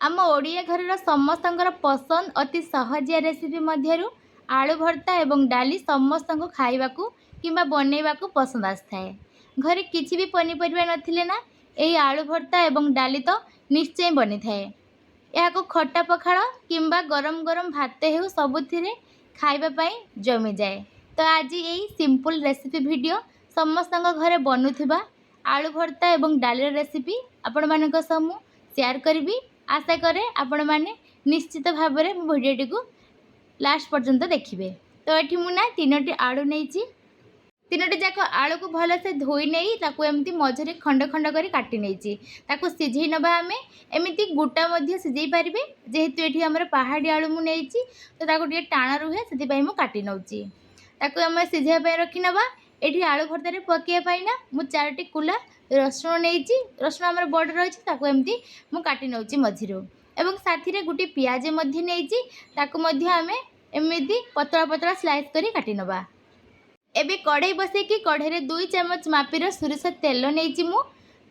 आम ओडिया घर समस्तंकर पसंद अति सहजिया रेसिपी मध्यरु आलू भर्ता एवं डाली समस्त को खाइबाकू किंबा बनैबाकू पसंद आए। घरे किसी भी पनीपरिया नथिले ना यही आलू भर्ता एवं डाली तो निश्चय बनी थाए। यह खट्टा पखाड़ किंबा गरम गरम भात हेउ सबुथिरे खाइबा जमी जाए। तो आज यही सिंपल रेसिपी वीडियो समस्त घरे बनुथिबा आलू भर्ता एवं डाली रेसिपी आपण मानक समूह शेयर करी। आशा करे आपण माने निश्चित भाव में मो भिडियोटी को लास्ट पर्यंत देखिए। तो ये मुझे तीनोटी आलू नहीं, तीनोटी जाक आलू को भल से धोई नहीं एमती मझे खंड खंड कर काटी नहीं सिझे नवा आम एमती गोटा सिझे पारे। जेहेतु ये आम पहाड़ी आलू मुझे तो टाण रुहे से काटी नौची आम सिझाई रखी नवा। ये आलू भर्तार पकईवाई ना मुझे 4टी कुला रसुण नहीं, रसुण आम बड़ रही एमती मुझे काटी नौची मझिरू एवं साथी रे गोटे पियाज नहीं आम एमती पतला पतला स्लाइस कर काटी नवा। एबे कढ़ई बसैकी कढ़ई 2 चामच मापीर सोरिष तेल नहीं मु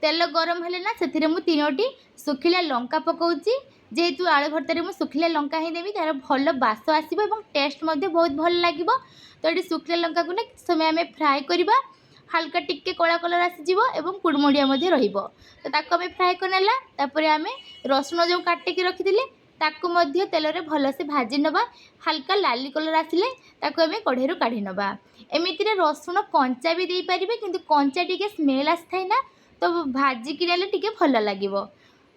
तेल गरम हेले ना से मु 3टी सुखिला लंका पकाउची। जेहेतु आलू भर्तार मुझे सुखिला लंका ही देवी तार भल बास आसो और टेस्ट बहुत भल लगे। तो ये सुखिला लंका को ना किसी समय आम फ्राए करवा, हल्का टिके कला कलर आसीज और कुड़मुड़िया तो ताको आम फ्राए करनेला। आम रसुण जो काटिकी रखी ताकू तेल रे भल से भाजी नवा, हल्का लाली कलर आसिले ताकू आम कढ़ई काढ़ी नवा। एमिति रसुण कंचा भी दे पारे कि कंचा टी स्मेल आए ना तो भाजिकी नेले टिके भल लगे।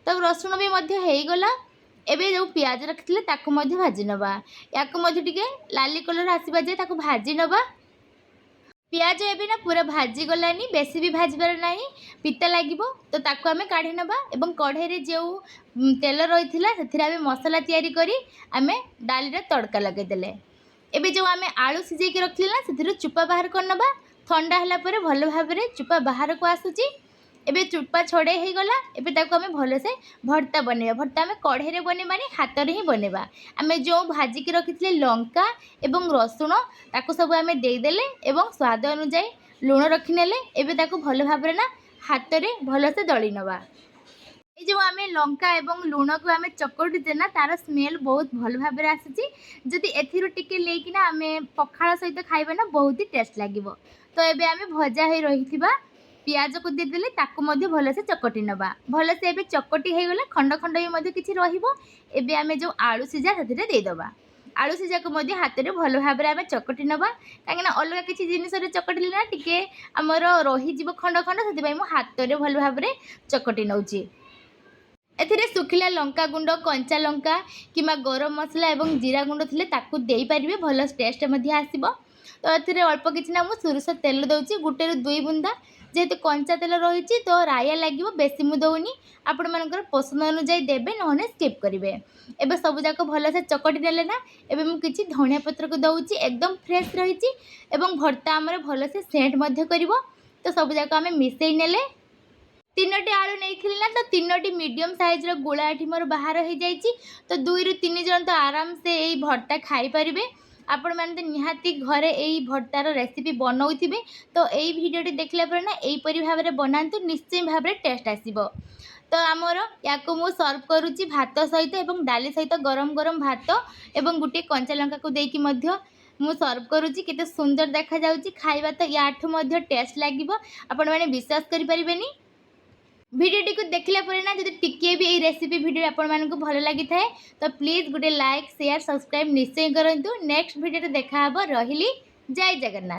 तो रसुण भी होगला। एबे जो पियाज रखी भाजी नवा या लाली कलर आसवा जाए ताकू भाजी नवा। पियाज एबे ना पूरा भाजी गलानी, बेसी भी भाजबार ना पिता लगे तो ताकू आम काढ़ी नवा। एवं कढ़ई जो तेल रही से मसला तैयारी करी आम डाली तड़का लगेदेले। एबे जो आम आलू सिझेकी रखी ना से चुपा बाहर करनवा। ठंडा है भल भाव में चुपा बाहर को आसूची। एबे चुपा छड़े हो गला। एबे ताको आम भल से भर्ता बनवा। भर्ता आम कढ़ई बनवानी हाथ में ही बनवा। आम जो भाजिकी रखी लंका एवं रसुण ताको सब आम देदेले एवं स्वाद अनुसार लुण रखिनेले। एबे ताको भल भाव ना हाथ में भल से दली नवा। ये जो आम लंका एवं लुण को आम चकटुचे ना तार स्मेल बहुत भल भाव में आसूची। जदि एथिरु टिके लेकिना आम पखाड़ सहित खाइबा ना बहुत ही टेस्ट लगे। तो एबे आम भजा हो रही पियाज को देदेले ताकू भल से चकटी नवा। भल से एबे चकटी हो गला, खंड खंड भी किसी रहिबो। एबे आम जो आलू सिझा से देदेबा। आलू सिझा को हाथ में भल भाव में आम चकटी नवा कहीं अलग किसी जिनस चकटिले ना टिके आमर रही खंड खंड से हाथ में भल भाव में चकटी नौची। एथिरे सुखिला लंका गुंड, कंचा लंका किंबा गरम मसला एवं जीरा गुंड थिले ताकू देई परिबे, भल टेस्ट आसीबो। तो एथिरे अल्प किछि ना मु सोरिष तेल दउची, 1-2 बुंदा। जेहेतु कंचा तेल रही तो राया लगे, बेसी मु दौनी। आपण मानकर पसंद अनुसार देबे नहने स्किप करेंगे। एबे सब जाक भल से चकटी नेले ना एबे मु किछि धनिया पत्र को दउची। एकदम फ्रेश रही एवं भर्ता आमर भल से सेंट मध्य करिवो। तो सब जाक आम मिसई नेले। 3टी आलू नहीं ना तो 3टी मीडियम साइज गोला एठी मोर बाहर हो जाइए। तो 2-3 जन तो आराम से यही भर्ता खाई पारिबे। आपण मैंने तो निहाती घरे यही भर्तार रेसिपी बनाऊे। तो यही भिडियोटी देखला पर ना यहीपरी भाव में बनातु, निश्चय भाव में टेस्ट आसीबो। तो आमर या मु सर्व करुच्ची भात सहित एवं डाली सहित गरम गरम भात एवं गोटे कंचा लंका को देकी मध्य मु सर्व करुच्ची। केते सुंदर देखा जाउची, खाइबा तो याठू मध्य टेस्ट लागिबो। आपण माने विश्वास करि परिबेनी। भिडियोटी को देखला पर ना जदि टिके भी ये रेसिपी वीडियो आपण मानकु भल लगी थाए तो प्लीज गोटे लाइक शेयर सब्सक्राइब निश्चय करंतु। नेक्स्ट वीडियो देखा हबो। रहिली, जय जगन्नाथ।